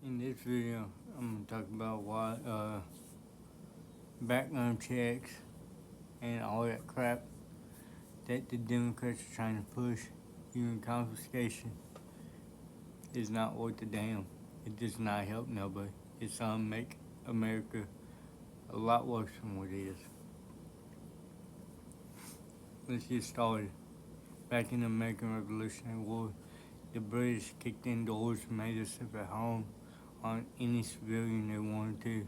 In this video, I'm gonna talk about why background checks and all that crap that the Democrats are trying to push, even confiscation, is not worth a damn. It does not help nobody. It's gonna make America a lot worse than what it is. Let's get started. Back in the American Revolutionary War, the British kicked in doors and made us live at home on any civilian they wanted to.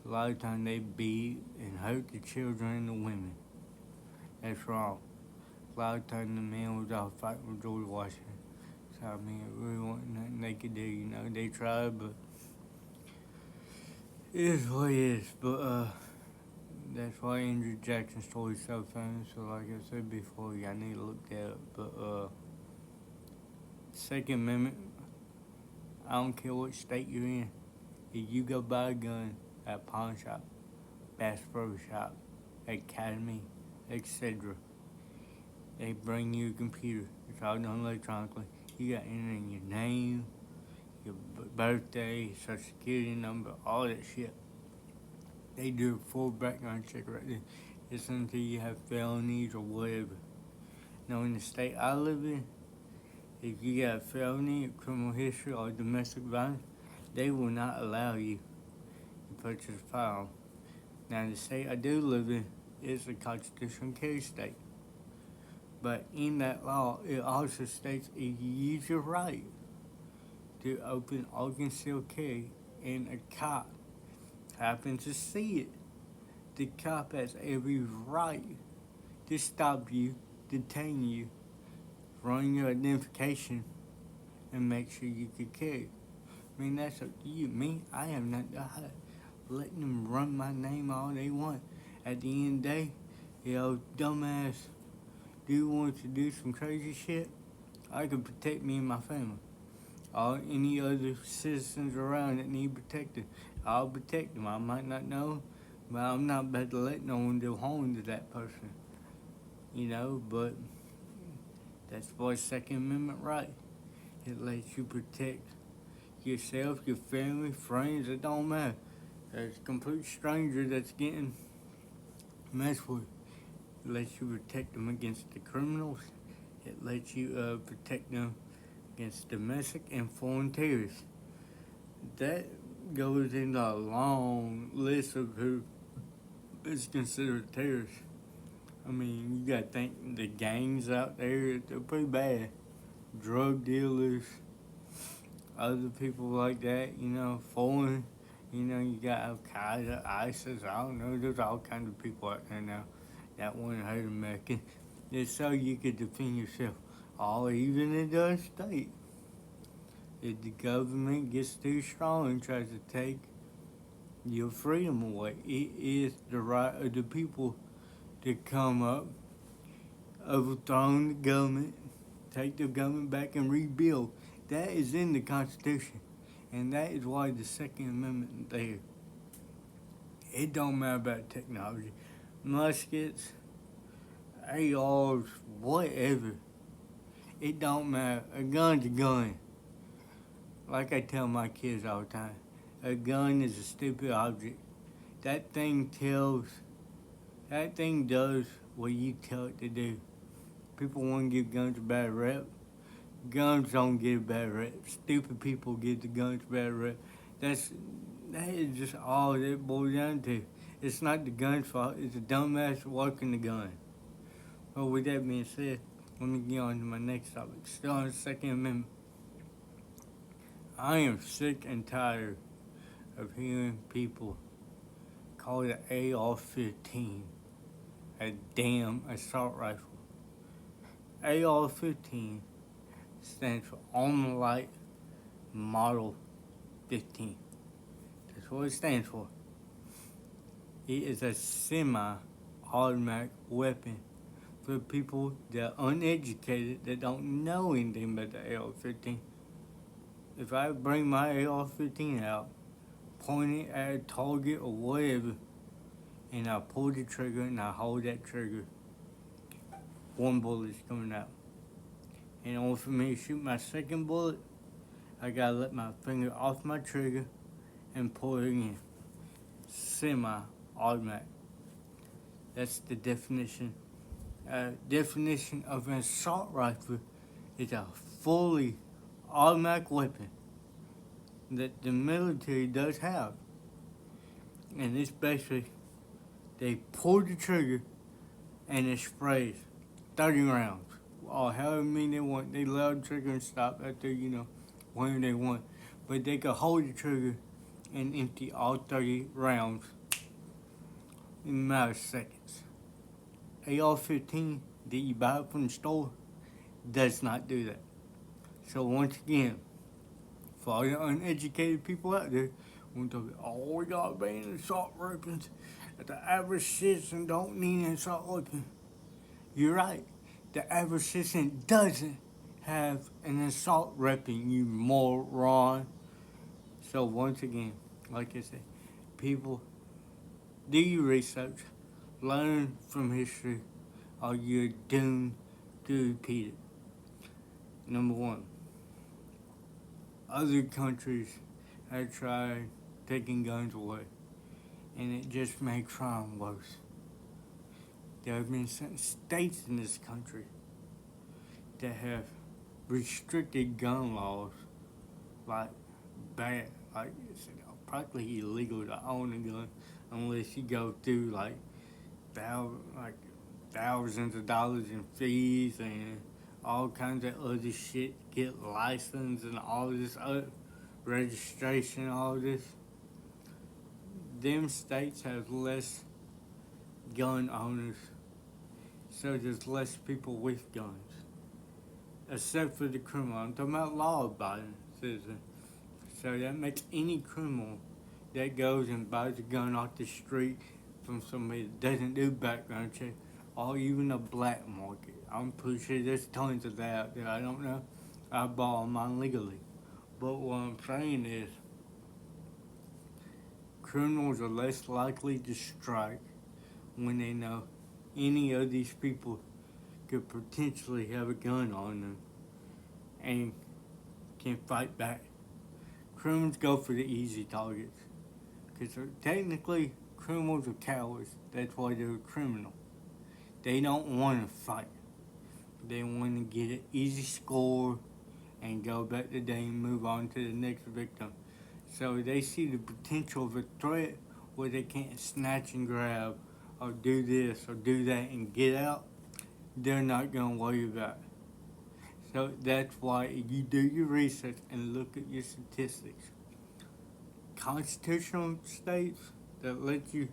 A lot of times they beat and hurt the children and the women. That's wrong. A lot of times the men was out fighting with George Washington. So I mean, it really wasn't nothing they could do. They tried, but it is what it is. But that's why Andrew Jackson's story is so famous. So like I said before, y'all need to look that up. But Second Amendment, I don't care what state you're in. If you go buy a gun at a pawn shop, Bass Pro Shop, Academy, etc., they bring you a computer. It's all done electronically. You got to enter in your name, your birthday, social security number, all that shit. They do a full background check right there. It's until you have felonies or whatever. Now, in the state I live in, if you got a felony, a criminal history, or domestic violence, they will not allow you to purchase a firearm. Now, the state I do live in is a constitutional carry state. But in that law, it also states if you use your right to open or conceal carry and a cop happens to see it, the cop has every right to stop you, detain you, run your identification, and make sure you can carry. I mean, that's up to you. Me, I have nothing to hide. Letting them run my name all they want. At the end of the day, dumbass dude wants to do some crazy shit, I can protect me and my family. Or any other citizens around that need protected, I'll protect them. I might not know, but I'm not about to let no one do harm to that person. But that's for a Second Amendment right. It lets you protect yourself, your family, friends, it don't matter. There's a complete stranger that's getting messed with. It lets you protect them against the criminals. It lets you protect them against domestic and foreign terrorists. That goes into a long list of who is considered terrorists. I mean, you gotta think the gangs out there, they're pretty bad. Drug dealers, other people like that, foreign. You got Al Qaeda, ISIS, I don't know, there's all kinds of people out there now that want to hurt Americans. Just so you could defend yourself. Or even in the state. If the government gets too strong and tries to take your freedom away, it is the right of the people to come up, overthrow the government, take the government back and rebuild. That is in the Constitution. And that is why the Second Amendment is there. It don't matter about technology. Muskets, ARs, whatever. It don't matter. A gun's a gun. Like I tell my kids all the time, a gun is a stupid object. That thing does what you tell it to do. People want to give guns a bad rep. Guns don't get a bad rep. Stupid people give the guns a bad rep. That is just all that it boils down to. It's not the gun's fault. It's the dumbass working the gun. Well, with that being said, let me get on to my next topic. Still on the Second Amendment. I am sick and tired of hearing people call the AR-15 a damn assault rifle. AR-15 stands for Armalite Model 15. That's what it stands for. It is a semi-automatic weapon for people that are uneducated, that don't know anything about the AR-15. If I bring my AR-15 out, point it at a target or whatever, and I pull the trigger and I hold that trigger, one bullet is coming out. In order for me to shoot my second bullet, I gotta let my finger off my trigger and pull it in. Semi-automatic. That's the definition. Definition of an assault rifle is a fully automatic weapon that the military does have. And it's basically, they pull the trigger and it sprays 30 rounds. Or however many they want. They load the trigger and stop after, whenever they want. But they can hold the trigger and empty all 30 rounds in a matter of seconds. AR-15 that you buy from the store does not do that. So once again, for all the uneducated people out there, we gotta ban assault weapons. The average citizen don't need an assault weapon. You're right. The average citizen doesn't have an assault weapon, you moron. So once again, like I said, people, do your research, learn from history, or you're doomed to repeat it. Number one, other countries have tried taking guns away, and it just made crime worse. There have been certain states in this country that have restricted gun laws like bad, like it's practically illegal to own a gun unless you go through like thousands of dollars in fees and all kinds of other shit, get license and all this registration, all this. Them states have less gun owners, so there's less people with guns, except for the criminal. I'm talking about law-abiding citizens. So that makes any criminal that goes and buys a gun off the street from somebody that doesn't do background check, or even a black market. I'm pretty sure there's tons of that out there. I don't know. I bought mine legally. But what I'm saying is, criminals are less likely to strike when they know any of these people could potentially have a gun on them and can fight back. Criminals go for the easy targets because technically criminals are cowards. That's why they're a criminal. They don't want to fight. They want to get an easy score and go back the day and move on to the next victim. So they see the potential of a threat where they can't snatch and grab or do this or do that and get out. They're not going to worry about it. So that's why you do your research and look at your statistics. Constitutional states that let you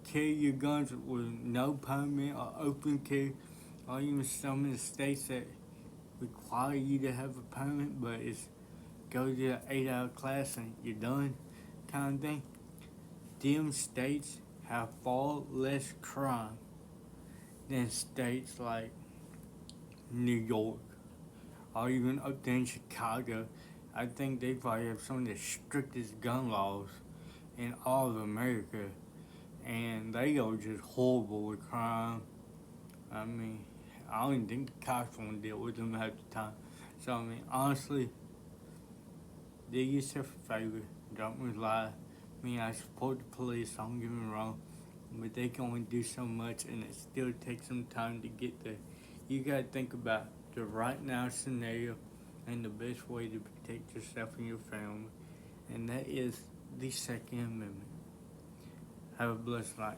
carry your guns with no permit or open carry, or even some of the states that require you to have a permit, but it's go to an 8-hour class and you're done kind of thing. Them states have far less crime than states like New York or even up there in Chicago. I think they probably have some of the strictest gun laws in all of America, and they are just horrible with crime. I mean, I don't even think the cops want to deal with them half the time. So, I mean, honestly, do yourself a favor. Don't rely. I mean, I support the police, don't get me wrong, but they can only do so much, and it still takes some time to get there. You gotta think about the right now scenario and the best way to protect yourself and your family, and that is the Second Amendment. Have a blessed night.